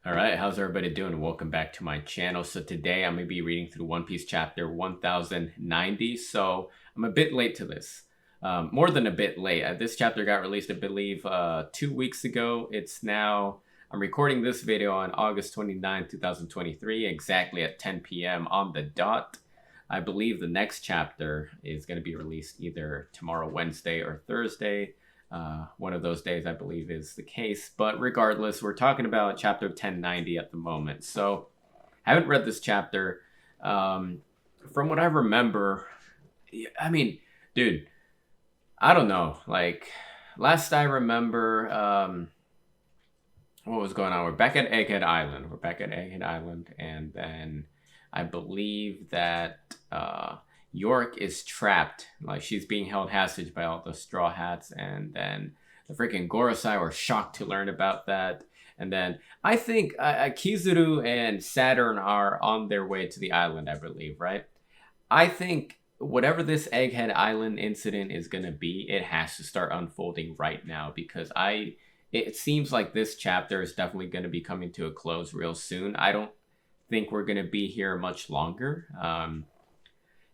Alright, how's everybody doing? Welcome back to my channel. So today I'm going to be reading through One Piece chapter 1090. So I'm a bit late to this. More than a bit late. This chapter got released, I believe, 2 weeks ago. I'm recording this video on August 29, 2023, exactly at 10 p.m. on the dot. I believe the next chapter is going to be released either tomorrow, Wednesday, or Thursday. One of those days, I believe, is the case. But regardless, we're talking about chapter 1090 at the moment. So I haven't read this chapter. From what I remember, I mean, dude, I don't know. Like, last I remember, what was going on? We're back at Egghead Island. And then I believe that York is trapped. Like, she's being held hostage by all the Straw Hats, and then the freaking Gorosei were shocked to learn about that. And then I think Kizaru and Saturn are on their way to the island, I believe, right? I think whatever this Egghead Island incident is going to be, it has to start unfolding right now, because it seems like this chapter is definitely going to be coming to a close real soon. I don't think we're going to be here much longer.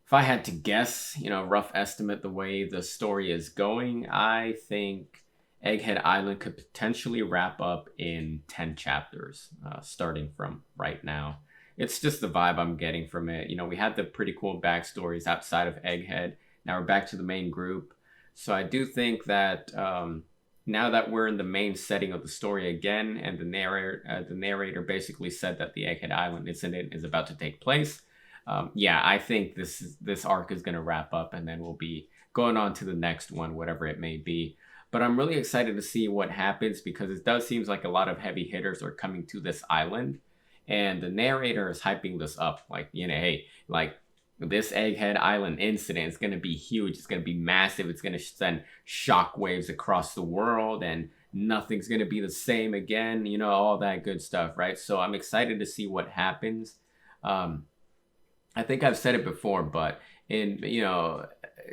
If I had to guess, rough estimate the way the story is going, I think Egghead Island could potentially wrap up in 10 chapters, starting from right now. It's just the vibe I'm getting from it. We had the pretty cool backstories outside of Egghead. Now we're back to the main group. So I do think that now that we're in the main setting of the story again, and the narrator basically said that the Egghead Island incident is about to take place, I think this arc is going to wrap up, and then we'll be going on to the next one, whatever it may be. But I'm really excited to see what happens, because it does seem like a lot of heavy hitters are coming to this island, and the narrator is hyping this up. Like, hey, like, this Egghead Island incident is going to be huge. It's going to be massive. It's going to send shockwaves across the world, and nothing's going to be the same again. All that good stuff, right? So I'm excited to see what happens. I think I've said it before, but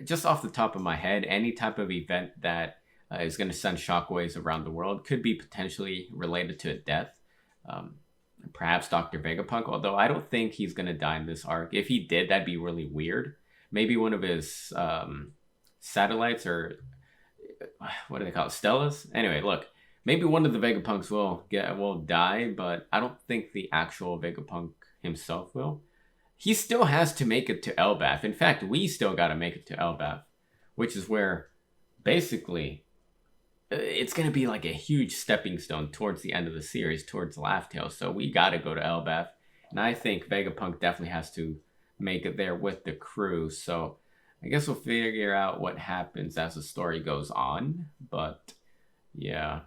just off the top of my head, any type of event that is going to send shockwaves around the world could be potentially related to a death. Perhaps Dr. Vegapunk, although I don't think he's going to die in this arc. If he did, that'd be really weird. Maybe one of his satellites, or what do they call it? Stellas? Anyway, look, maybe one of the Vegapunks will die, but I don't think the actual Vegapunk himself will. He still has to make it to Elbaf. In fact, we still got to make it to Elbaf, which is where basically it's going to be like a huge stepping stone towards the end of the series, towards Laugh Tale. So we got to go to Elbaf. And I think Vegapunk definitely has to make it there with the crew. So I guess we'll figure out what happens as the story goes on. But yeah.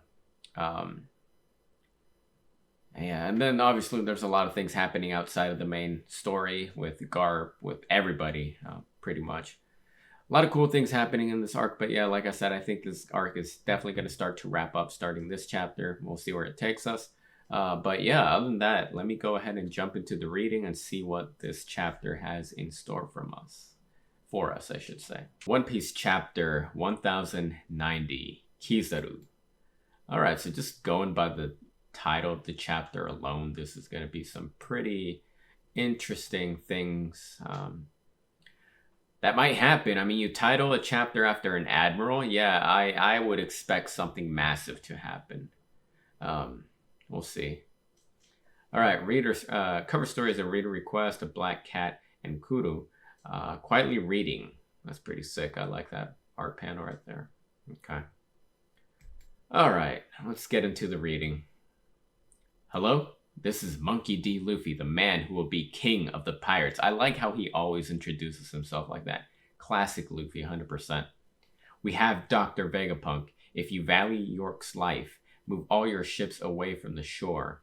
And then obviously there's a lot of things happening outside of the main story with Garp, with everybody, pretty much. A lot of cool things happening in this arc, but yeah, like I said, I think this arc is definitely going to start to wrap up starting this chapter. We'll see where it takes us. But yeah, other than that, let me go ahead and jump into the reading and see what this chapter has in store for us, I should say. One Piece chapter 1090, Kizaru. Alright, so just going by the title of the chapter alone, this is going to be some pretty interesting things that might happen. I mean, you title a chapter after an admiral, I would expect something massive to happen. We'll see. All right, readers, cover story is a reader request of Black Cat and Kuru. Quietly reading. That's pretty sick. I like that art panel right there. Okay. All right, let's get into the reading. Hello? This is Monkey D. Luffy, the man who will be king of the pirates. I like how he always introduces himself like that. Classic Luffy, 100%. We have Dr. Vegapunk. If you value York's life, move all your ships away from the shore.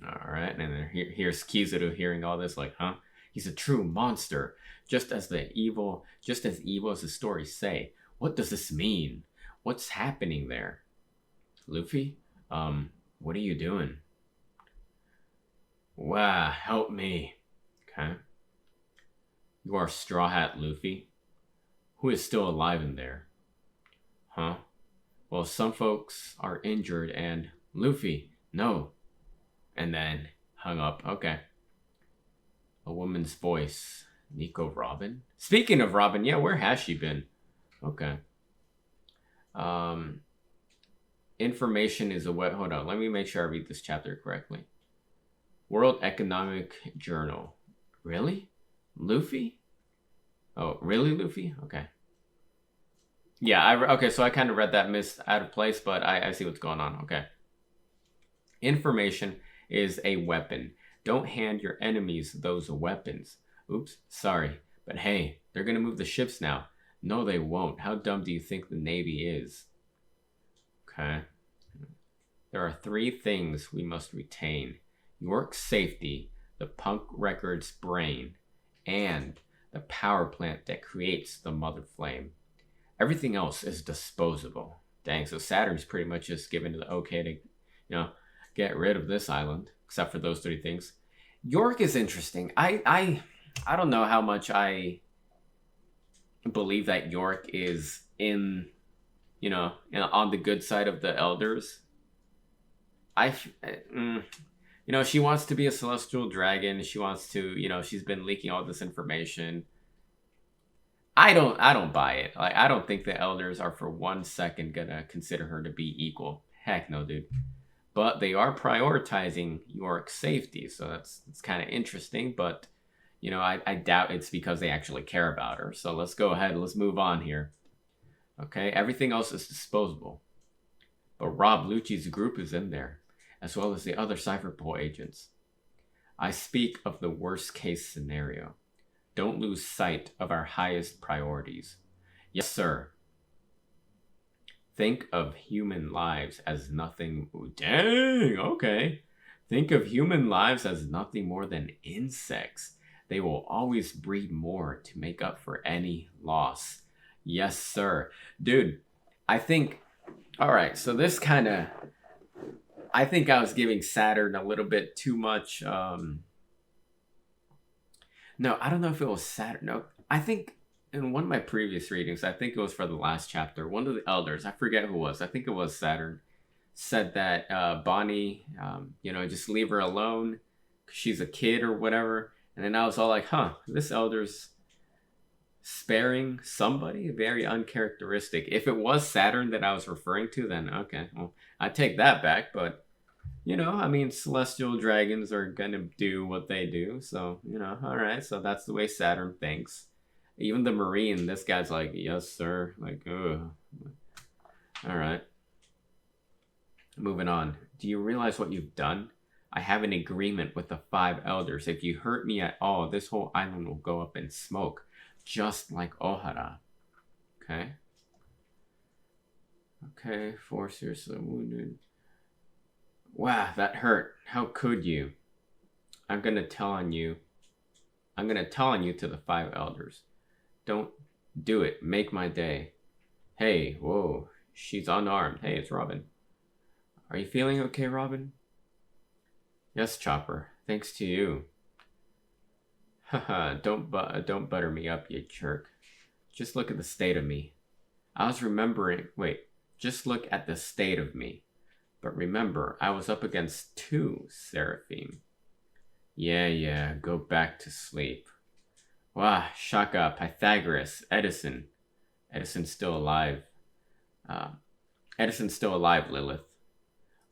Alright, and then here's Kizaru hearing all this like, huh? He's a true monster. Just as evil as the stories say. What does this mean? What's happening there? Luffy? What are you doing? Wow, help me. Okay. You are Straw Hat Luffy? Who is still alive in there? Huh? Well, some folks are injured and... Luffy, no. And then hung up. Okay. A woman's voice. Nico Robin? Speaking of Robin, yeah, where has she been? Okay. Information is a web. Hold on. Let me make sure I read this chapter correctly. World Economic Journal. Really? Luffy? Oh, really, Luffy? Okay. Yeah, okay, so I kind of read that missed out of place, but I see what's going on. Okay. Information is a weapon. Don't hand your enemies those weapons. Oops, sorry. But hey, they're gonna move the ships now. No, they won't. How dumb do you think the Navy is? Okay. There are 3 things we must retain. York's safety, the punk record's brain, and the power plant that creates the mother flame. Everything else is disposable. Dang, so Saturn's pretty much just given the okay to, get rid of this island, except for those 3 things. York is interesting. I don't know how much I believe that York is on the good side of the elders. She wants to be a celestial dragon. She wants to, she's been leaking all this information. I don't buy it. Like, I don't think the elders are for 1 second gonna consider her to be equal. Heck no, dude. But they are prioritizing York's safety, so that's kind of interesting. But I doubt it's because they actually care about her. So let's go ahead. Let's move on here. Okay, everything else is disposable. But Rob Lucci's group is in there, as well as the other Cypherpole agents. I speak of the worst case scenario. Don't lose sight of our highest priorities. Yes, sir. Think of human lives as nothing... Dang, okay. Think of human lives as nothing more than insects. They will always breed more to make up for any loss. Yes, sir. Dude, I think... Alright, so this kind of... I think I was giving Saturn a little bit too much... No, I don't know if it was Saturn. No, I think in one of my previous readings, I think it was for the last chapter, one of the elders, I forget who it was, I think it was Saturn, said that Bonnie, just leave her alone, 'cause she's a kid or whatever. And then I was all like, this elder's sparing somebody, very uncharacteristic. If it was Saturn that I was referring to, then okay, well, I take that back, but celestial dragons are gonna do what they do, so, alright, so that's the way Saturn thinks. Even the Marine, this guy's like, yes, sir, like, ugh. Alright. Moving on. Do you realize what you've done? I have an agreement with the 5 elders. If you hurt me at all, this whole island will go up in smoke, just like Ohara. Okay? Okay, 4 seriously wounded. Wow, that hurt. How could you? I'm gonna tell on you to the 5 elders. Don't do it. Make my day. Hey, whoa. She's unarmed. Hey, it's Robin. Are you feeling okay, Robin? Yes, Chopper. Thanks to you. Haha, don't butter me up, you jerk. Just look at the state of me. Just look at the state of me. But remember, I was up against 2 Seraphim. Yeah, go back to sleep. Wow, Shaka, Pythagoras, Edison. Edison's still alive. Edison's still alive, Lilith.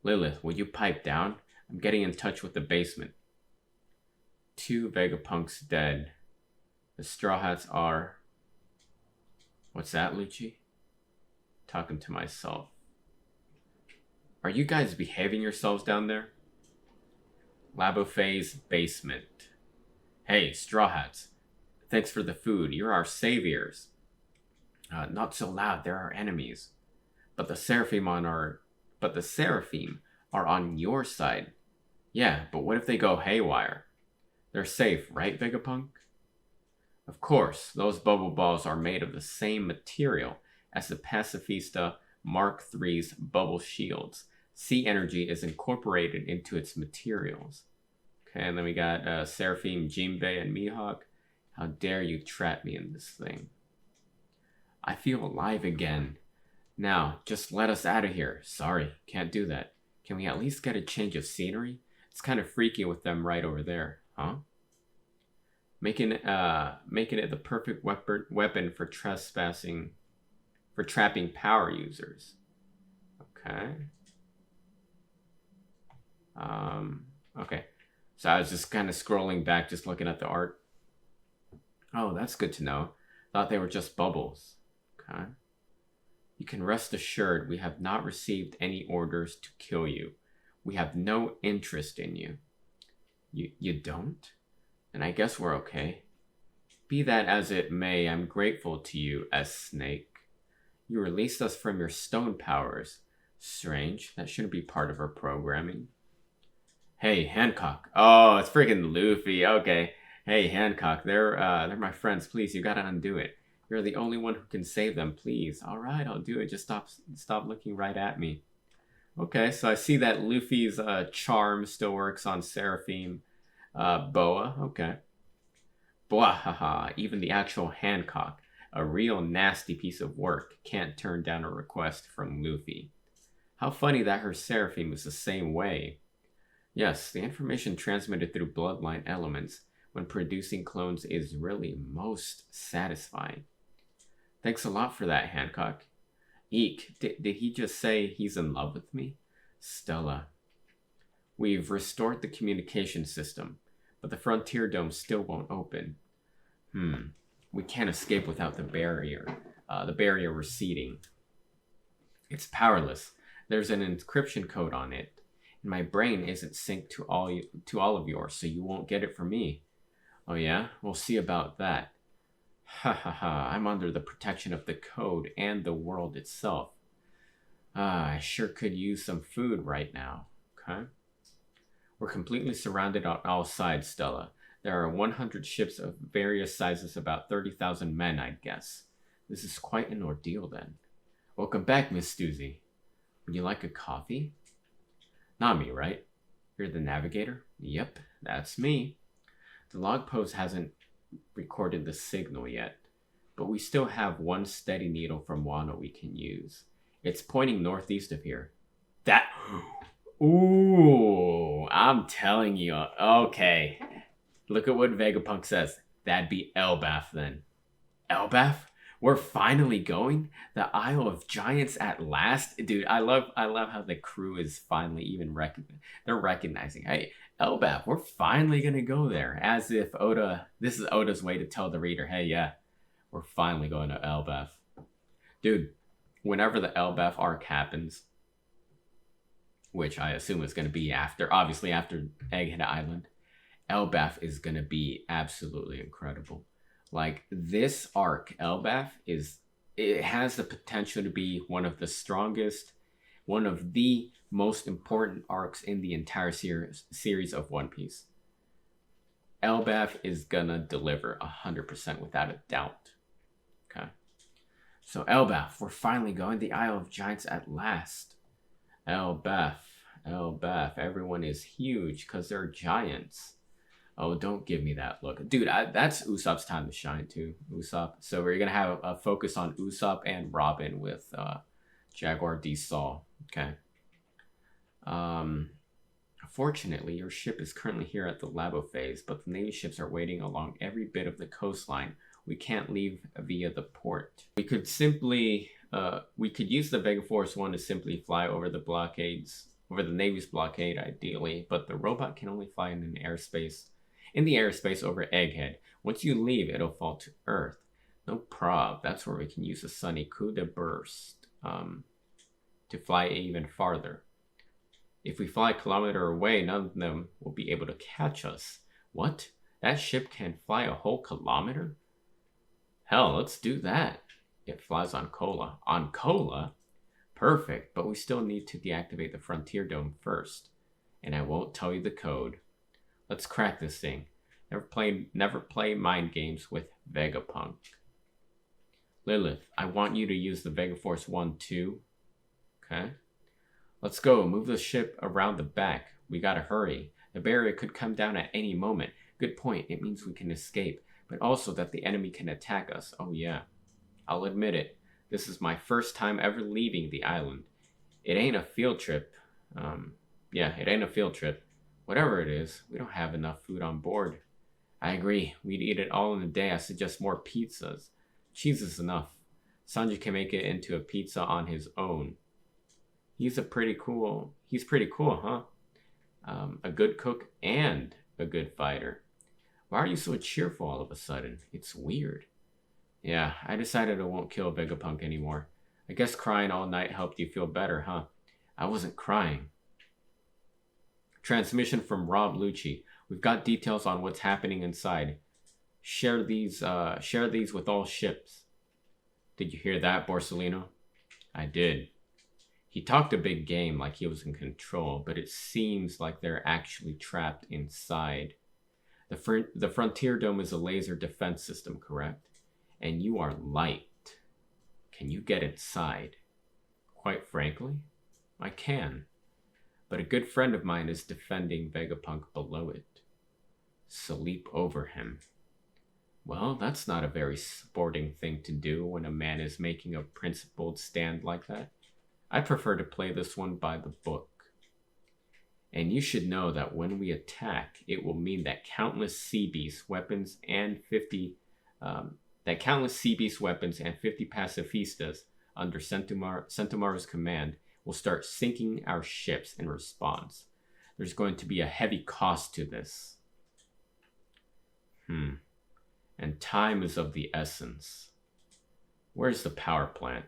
Lilith, will you pipe down? I'm getting in touch with the basement. 2 Vegapunks dead. The Straw Hats are... What's that, Lucci? Talking to myself. Are you guys behaving yourselves down there? Labofe's basement. Hey, Straw Hats. Thanks for the food. You're our saviors. Not so loud. They're our enemies. But the Seraphim are on your side. Yeah, but what if they go haywire? They're safe, right, Vegapunk? Of course, those bubble balls are made of the same material as the Pacifista Mark III's bubble shields. Sea energy is incorporated into its materials. Okay, and then we got Seraphim, Jinbei, and Mihawk. How dare you trap me in this thing? I feel alive again. Now, just let us out of here. Sorry, can't do that. Can we at least get a change of scenery? It It's kind of freaky with them right over there, huh? Making it the perfect weapon for trespassing, for trapping power users. Okay. Okay. So I was just kind of scrolling back, just looking at the art. Oh, that's good to know. Thought they were just bubbles. Okay. You can rest assured we have not received any orders to kill you. We have no interest in you. You don't? And I guess we're okay. Be that as it may, I'm grateful to you, S-Snake. You released us from your stone powers. Strange, that shouldn't be part of our programming. Hey, Hancock. Oh, it's freaking Luffy. Okay. Hey, Hancock, they're my friends. Please, you gotta undo it. You're the only one who can save them, please. All right, I'll do it. Just stop looking right at me. Okay, so I see that Luffy's charm still works on Seraphim. Boa, okay. Bwahaha, even the actual Hancock, a real nasty piece of work, can't turn down a request from Luffy. How funny that her Seraphim is the same way. Yes, the information transmitted through bloodline elements when producing clones is really most satisfying. Thanks a lot for that, Hancock. Eek, did he just say he's in love with me? Stella. We've restored the communication system, but the Frontier Dome still won't open. We can't escape without the barrier receding. It's powerless. There's an encryption code on it, and my brain isn't synced to all of yours, so you won't get it from me. Oh yeah? We'll see about that. Ha ha ha, I'm under the protection of the code and the world itself. I sure could use some food right now. Okay? We're completely surrounded on all sides, Stella. There are 100 ships of various sizes, about 30,000 men, I'd guess. This is quite an ordeal then. Welcome back, Miss Stuzy. Would you like a coffee? Not me, right? You're the navigator? Yep, that's me. The log post hasn't recorded the signal yet, but we still have one steady needle from Wano we can use. It's pointing northeast of here. That... Ooh, I'm telling you. Okay. Look at what Vegapunk says. That'd be Elbaf then. Elbaf? We're finally going? The Isle of Giants at last? Dude, I love how the crew is finally even they're recognizing, hey, Elbaf, we're finally gonna go there. As if this is Oda's way to tell the reader, hey, yeah, we're finally going to Elbaf. Dude, whenever the Elbaf arc happens, which I assume is gonna be obviously after Egghead Island, Elbaf is gonna be absolutely incredible. Like, this arc, Elbaf, it has the potential to be one of the strongest, one of the most important arcs in the entire series of One Piece. Elbaf is gonna deliver 100% without a doubt. Okay. So Elbaf, we're finally going the Isle of Giants at last. Elbaf, everyone is huge because they're giants. Oh, don't give me that look. Dude, that's Usopp's time to shine too. Usopp. So we're going to have a focus on Usopp and Robin with Jaguar D. Saul. Okay. Fortunately, your ship is currently here at the Labo phase, but the Navy ships are waiting along every bit of the coastline. We can't leave via the port. We could use the Vega Force 1 to simply fly over the Navy's blockade ideally, but the robot can only fly in the airspace over Egghead. Once you leave, it'll fall to Earth. No prob. That's where we can use a Sunny Coup de Burst to fly even farther. If we fly a kilometer away, none of them will be able to catch us. What? That ship can fly a whole kilometer? Hell, let's do that. It flies on Kola. On Kola? Perfect, but we still need to deactivate the Frontier Dome first. And I won't tell you the code. Let's crack this thing. Never play mind games with Vegapunk. Lilith, I want you to use the Vega Force 1 too. Okay. Let's go. Move the ship around the back. We gotta hurry. The barrier could come down at any moment. Good point. It means we can escape, but also that the enemy can attack us. Oh yeah. I'll admit it. This is my first time ever leaving the island. It ain't a field trip. It ain't a field trip. Whatever it is, we don't have enough food on board. I agree. We'd eat it all in a day. I suggest more pizzas. Cheese is enough. Sanji can make it into a pizza on his own. He's pretty cool, huh? A good cook and a good fighter. Why are you so cheerful all of a sudden? It's weird. Yeah, I decided I won't kill Vegapunk anymore. I guess crying all night helped you feel better, huh? I wasn't crying. Transmission from Rob Lucci. We've got details on what's happening inside. Share these with all ships. Did you hear that, Borsellino? I did. He talked a big game like he was in control, but it seems like they're actually trapped inside. The Frontier Dome is a laser defense system, correct? And you are light. Can you get inside? Quite frankly, I can. But a good friend of mine is defending Vegapunk below it. So leap over him. Well, that's not a very sporting thing to do when a man is making a principled stand like that. I prefer to play this one by the book. And you should know that when we attack, it will mean that countless sea beast weapons and 50 pacifistas under Sentomaru's command will start sinking our ships in response. There's going to be a heavy cost to this. And time is of the essence. Where's the power plant?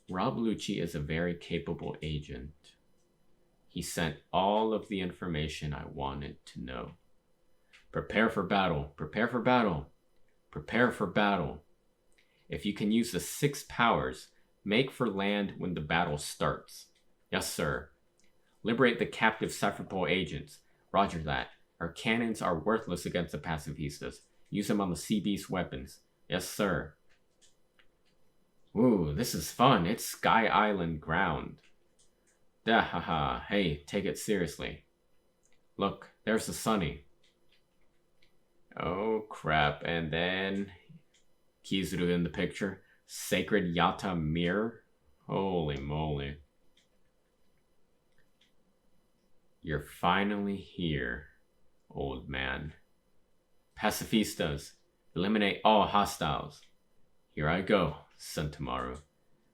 Rob Lucci is a very capable agent. He sent all of the information I wanted to know. Prepare for battle. Prepare for battle. Prepare for battle. If you can use the 6 powers, make for land when the battle starts. Yes, sir. Liberate the captive Cypherpole agents. Roger that. Our cannons are worthless against the pacifistas. Use them on the sea beast weapons. Yes, sir. Ooh, this is fun. It's Sky Island ground. Dahaha. Hey, take it seriously. Look, there's the Sunny. Oh, crap. And then Kizaru in the picture. Sacred Yata Mirror. Holy moly. You're finally here, old man. Pacifistas, eliminate all hostiles. Here I go, Sentomaru.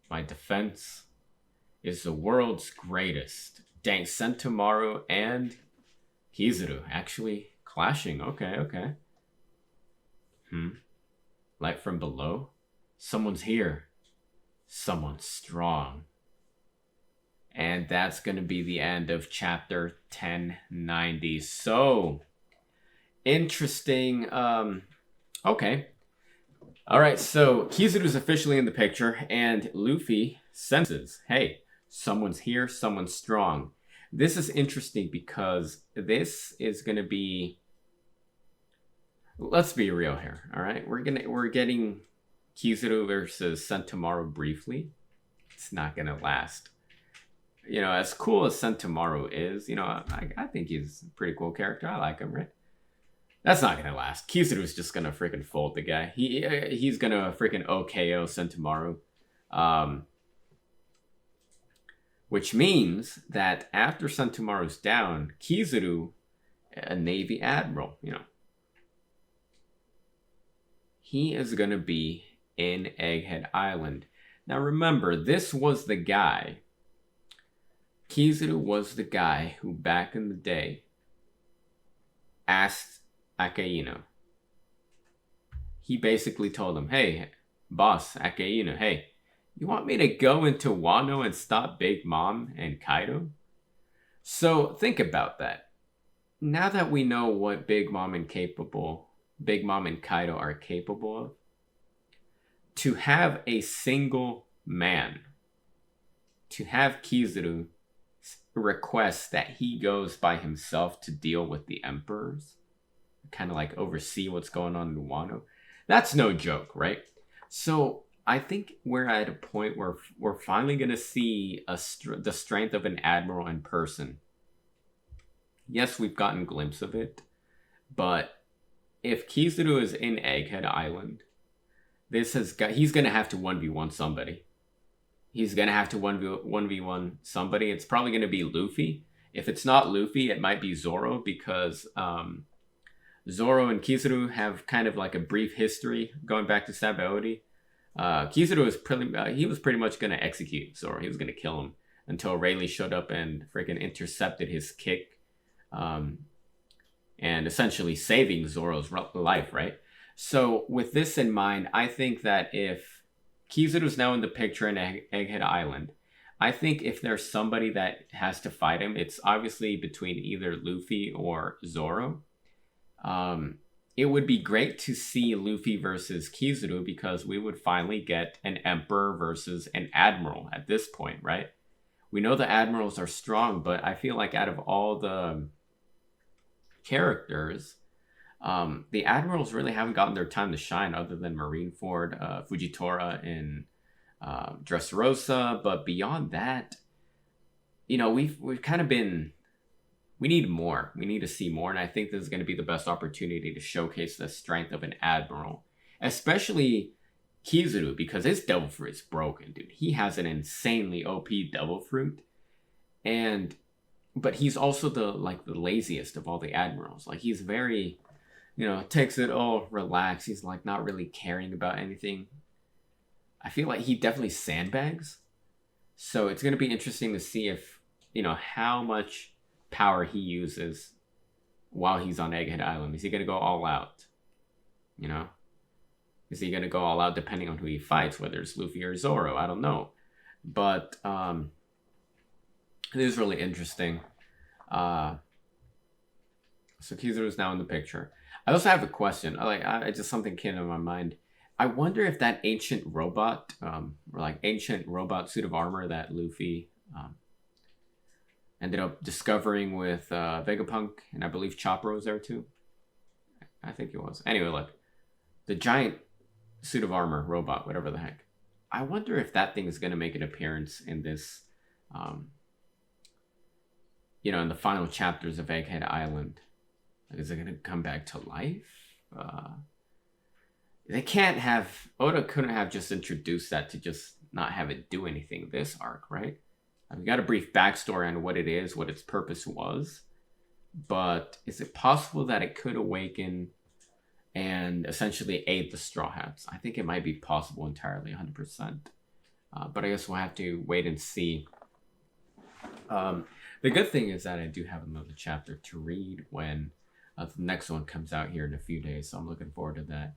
My defense is the world's greatest. Dang, Sentomaru and Kizaru actually clashing. Okay. Light from below? Someone's here. Someone strong. And that's going to be the end of chapter 1090. So, interesting. Okay. All right, so Kizaru's officially in the picture, and Luffy senses, hey, someone's here, someone's strong. This is interesting because this is going to be... Let's be real here, all right? We're getting Kizaru versus Sentomaru briefly. It's not going to last. You know, as cool as Sentomaru is, you know, I think he's a pretty cool character. I like him, right? That's not gonna last. Kizaru's just gonna freaking fold the guy. He's gonna freaking OKO Sentomaru. Which means that after Sentomaru's down, Kizaru, a Navy Admiral, you know, he is gonna be in Egghead Island. Now remember, this was the guy. Kizaru was the guy who back in the day asked Akainu. He basically told him, hey, boss, Akainu, hey, you want me to go into Wano and stop Big Mom and Kaido? So think about that. Now that we know what Big Mom and Kaido are capable of, to have a single man, to have Kizaru request that he goes by himself to deal with the emperors, kind of like oversee what's going on in Wano, that's no joke, right? So I think we're at a point where we're finally going to see the strength of an admiral in person. Yes, we've gotten a glimpse of it, but if Kizaru is in Egghead Island, he's going to have to 1v1 somebody. He's going to have to 1v1 somebody. It's probably going to be Luffy. If it's not Luffy, it might be Zoro, because Zoro and Kizaru have kind of like a brief history going back to Sabaody. Kizaru was pretty much going to execute Zoro. He was going to kill him until Rayleigh showed up and freaking intercepted his kick, and essentially saving Zoro's life, right? So with this in mind, I think that if Kizaru's now in the picture in Egghead Island, I think if there's somebody that has to fight him, it's obviously between either Luffy or Zoro. It would be great to see Luffy versus Kizaru, because we would finally get an Emperor versus an Admiral at this point, right? We know the Admirals are strong, but I feel like out of all the characters, the Admirals really haven't gotten their time to shine, other than Marineford, Fujitora, and Dressrosa. But beyond that, we've kind of been... We need more. We need to see more. And I think this is going to be the best opportunity to showcase the strength of an Admiral. Especially Kizaru, because his Devil Fruit is broken, dude. He has an insanely OP Devil Fruit. But he's also the laziest of all the Admirals. Like, he's very, takes it all relaxed. He's like not really caring about anything. I feel like he definitely sandbags. So it's going to be interesting to see if, how much power he uses while he's on Egghead Island. Is he going to go all out? Is he going to go all out depending on who he fights, whether it's Luffy or Zoro? I don't know. But it is really interesting. So Kizaru is now in the picture. I also have a question. Just something came to my mind. I wonder if that ancient robot, ancient robot suit of armor that Luffy ended up discovering with Vegapunk, and I believe Chopper was there too. I think it was. Anyway, look. The giant suit of armor robot, whatever the heck. I wonder if that thing is going to make an appearance in this, in the final chapters of Egghead Island. Is it going to come back to life? They can't have... Oda couldn't have just introduced that to just not have it do anything this arc, right? We got a brief backstory on what it is, what its purpose was. But is it possible that it could awaken and essentially aid the Straw Hats? I think it might be possible entirely, 100%. But I guess we'll have to wait and see. The good thing is that I do have another chapter to read when the next one comes out here in a few days. So I'm looking forward to that.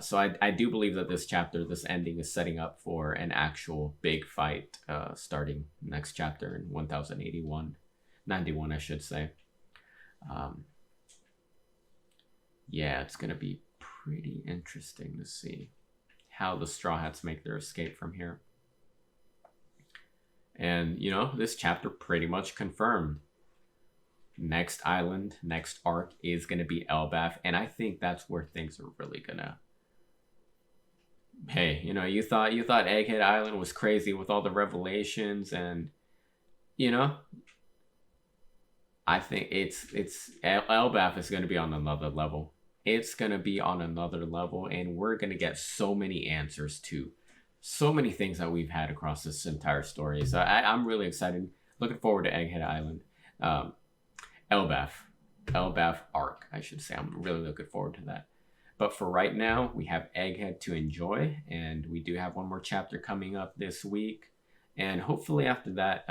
So I do believe that this ending is setting up for an actual big fight starting next chapter in 1091, I should say. Yeah, it's going to be pretty interesting to see how the Straw Hats make their escape from here. And, this chapter pretty much confirmed. Next island, next arc is going to be Elbaf. And I think that's where things are really going to... Hey, you thought Egghead Island was crazy with all the revelations and, I think it's Elbaf is going to be on another level. It's going to be on another level, and we're going to get so many answers to so many things that we've had across this entire story. So I'm really excited. Looking forward to Egghead Island. Elbaf arc, I should say. I'm really looking forward to that. But for right now, we have Egghead to enjoy, and we do have one more chapter coming up this week. And hopefully after that,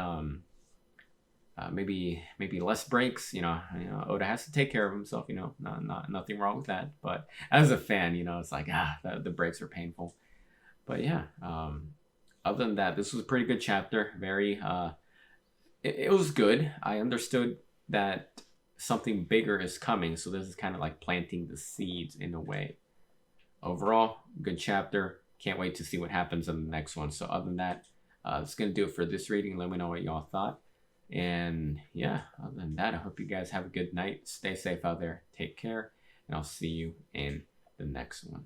maybe less breaks. Oda has to take care of himself. Nothing wrong with that. But as a fan, it's like the breaks are painful. But yeah, other than that, this was a pretty good chapter. Very, it was good. I understood that something bigger is coming, so this is kind of like planting the seeds in a way. Overall, good chapter. Can't wait to see what happens in the next one. So other than that, that's gonna do it for this reading. Let me know what y'all thought. And yeah, other than that, I hope you guys have a good night. Stay safe out there. Take care, and I'll see you in the next one.